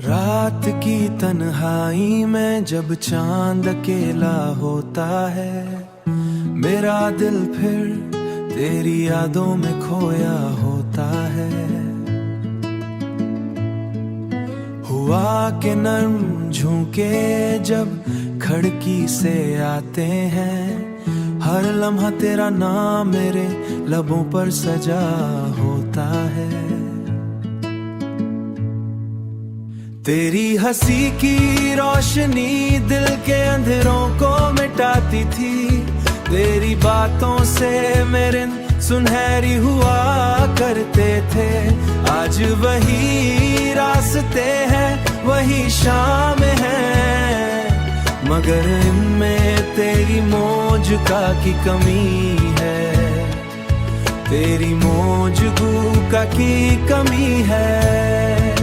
रात की तन्हाई में जब चांद अकेला होता है, मेरा दिल फिर तेरी यादों में खोया होता है। हुआ के नर्म झोंके जब खिड़की से आते हैं, हर लम्हा तेरा नाम मेरे लबों पर सजा होता है। तेरी हंसी की रोशनी दिल के अंधेरों को मिटाती थी, तेरी बातों से मेरे सुनहरी हुआ करते थे। आज वही रास्ते हैं, वही शाम है, मगर इनमें तेरी मौजूदा की कमी है, तेरी मौजूदा की कमी है।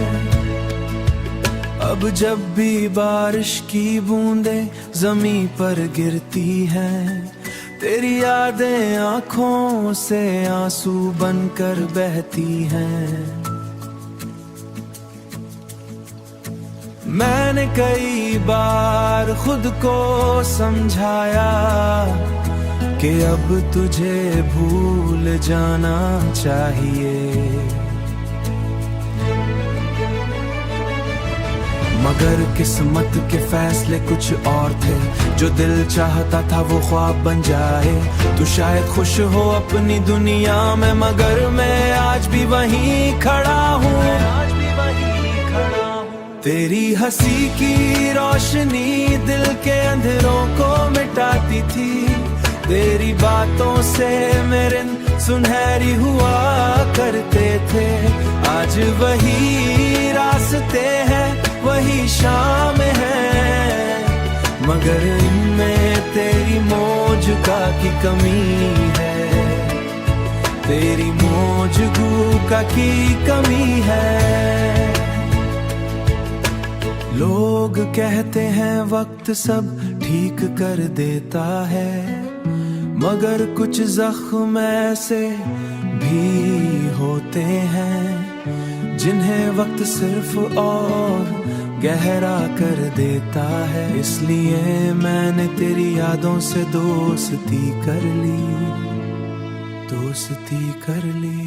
अब जब भी बारिश की बूंदें ज़मीं पर गिरती हैं, तेरी यादें आँखों से आंसू बनकर बहती हैं। मैंने कई बार खुद को समझाया कि अब तुझे भूल जाना चाहिए, मगर किस्मत के फैसले कुछ और थे। जो दिल चाहता था वो ख्वाब बन जाए। तू शायद खुश हो अपनी दुनिया में, मगर मैं आज भी वहीं खड़ा हूँ। तेरी हंसी की रोशनी दिल के अंधेरों को मिटाती थी, तेरी बातों से मेरे सुनहरी हुआ करते थे। आज वही रास्ते हैं, वही शाम है, मगर इनमें तेरी मौजूदा की कमी है, तेरी मौजूदा की कमी है। लोग कहते हैं वक्त सब ठीक कर देता है, मगर कुछ जख्म ऐसे भी होते हैं जिन्हें वक्त सिर्फ और गहरा कर देता है। इसलिए मैंने तेरी यादों से दोस्ती कर ली, दोस्ती कर ली।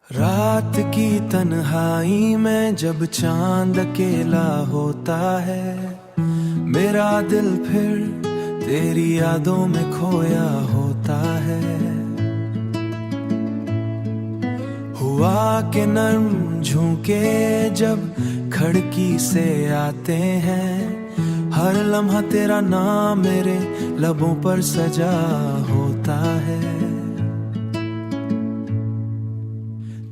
रात की तन्हाई में जब चांद अकेला होता है, मेरा दिल फिर तेरी यादों में खोया होता है। हुआ के नर्म झोंके जब खिड़की से आते हैं, हर लम्हा तेरा नाम मेरे लबों पर सजा होता है।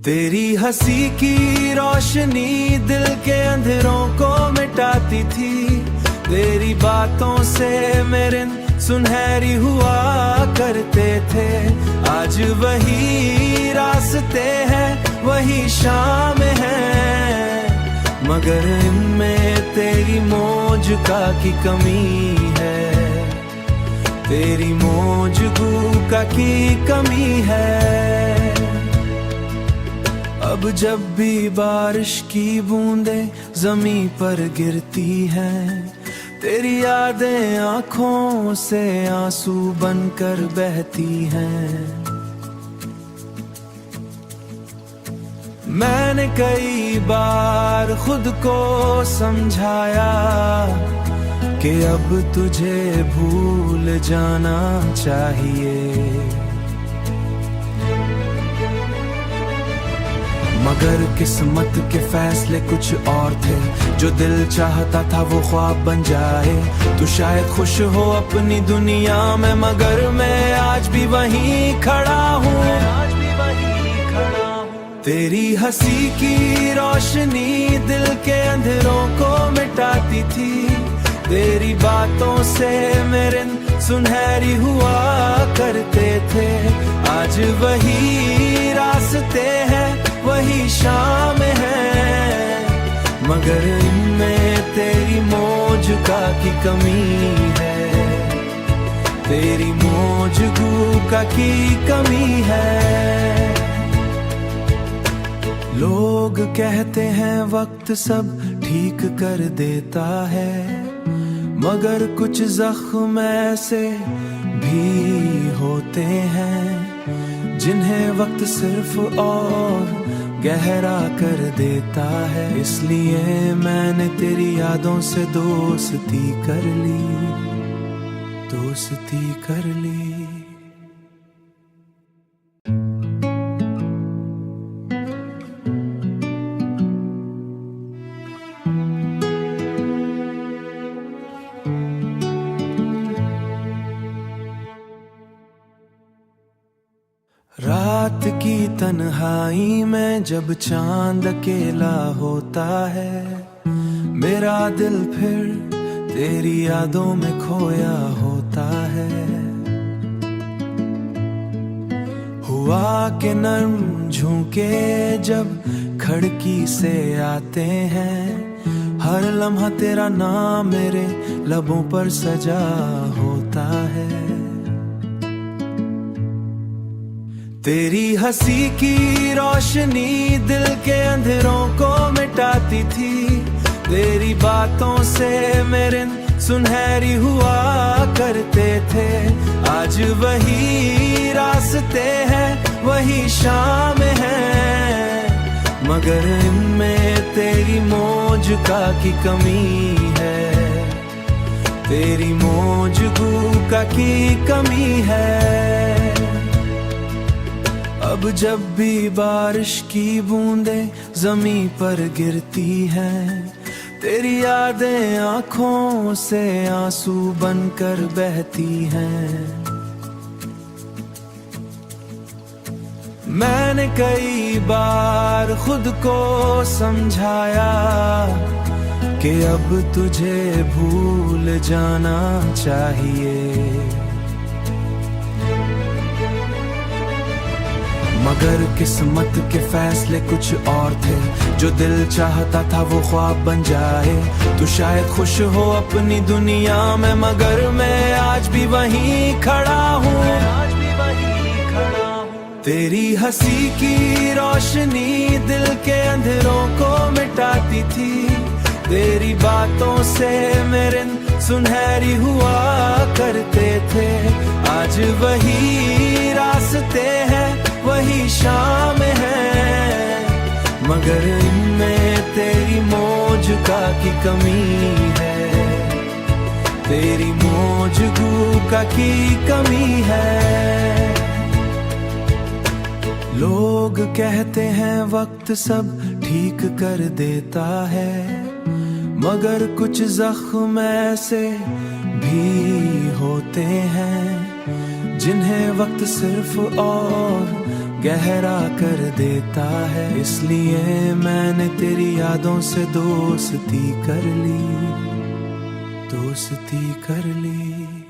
तेरी हंसी की रोशनी दिल के अंधेरों को मिटाती थी, तेरी बातों से मेरे सुनहरी हुआ करते थे। आज वही रास्ते हैं, वही शाम है, मगर इनमें तेरी मौजूदा की कमी है, तेरी मौजूदा की कमी है। अब जब भी बारिश की बूंदें ज़मीं पर गिरती हैं, तेरी यादें आँखों से आंसू बनकर बहती हैं। मैंने कई बार खुद को समझाया कि अब तुझे भूल जाना चाहिए, मगर किस्मत के फैसले कुछ और थे। जो दिल चाहता था वो ख्वाब बन जाए। तू शायद खुश हो अपनी दुनिया में, मगर मैं आज भी वहीं खड़ा हूँ। तेरी हंसी की रोशनी दिल के अंधेरों को मिटाती थी, तेरी बातों से मेरे सुनहरी हुआ करते थे। आज वही रास्ते हैं, वही शाम है, मगर इनमें तेरी मौजूदा की कमी है, तेरी मौजूदा की कमी है। लोग कहते हैं वक्त सब ठीक कर देता है, मगर कुछ जख्म ऐसे भी होते हैं जिन्हें वक्त सिर्फ और गहरा कर देता है। इसलिए मैंने तेरी यादों से दोस्ती कर ली, दोस्ती कर ली। रात की तन्हाई में जब चांद अकेला होता है, मेरा दिल फिर तेरी यादों में खोया होता है। हुआ के नर्म झोंके जब खिड़की से आते हैं, हर लम्हा तेरा नाम मेरे लबों पर सजा होता है। तेरी हंसी की रोशनी दिल के अंधेरों को मिटाती थी, तेरी बातों से मेरे सुनहरी हुआ करते थे। आज वही रास्ते हैं, वही शाम है, मगर इनमें तेरी मौजूदा की कमी है, तेरी मौजूदा की कमी है। अब जब भी बारिश की बूंदें ज़मीं पर गिरती हैं, तेरी यादें आँखों से आंसू बनकर बहती हैं। मैंने कई बार खुद को समझाया कि अब तुझे भूल जाना चाहिए, मगर किस्मत के फैसले कुछ और थे। जो दिल चाहता था वो ख्वाब बन जाए। तू शायद खुश हो अपनी दुनिया में, मगर मैं आज भी वहीं खड़ा हूँ। तेरी हंसी की रोशनी दिल के अंधेरों को मिटाती थी, तेरी बातों से मेरे सुनहरी हुआ करते थे। आज वही रास्ते हैं, वही शाम है, मगर इनमें तेरी मौजूदा की कमी है, तेरी मौजूदा की कमी है। लोग कहते हैं वक्त सब ठीक कर देता है, मगर कुछ जख्म ऐसे भी होते हैं जिन्हें वक्त सिर्फ और गहरा कर देता है। इसलिए मैंने तेरी यादों से दोस्ती कर ली, दोस्ती कर ली।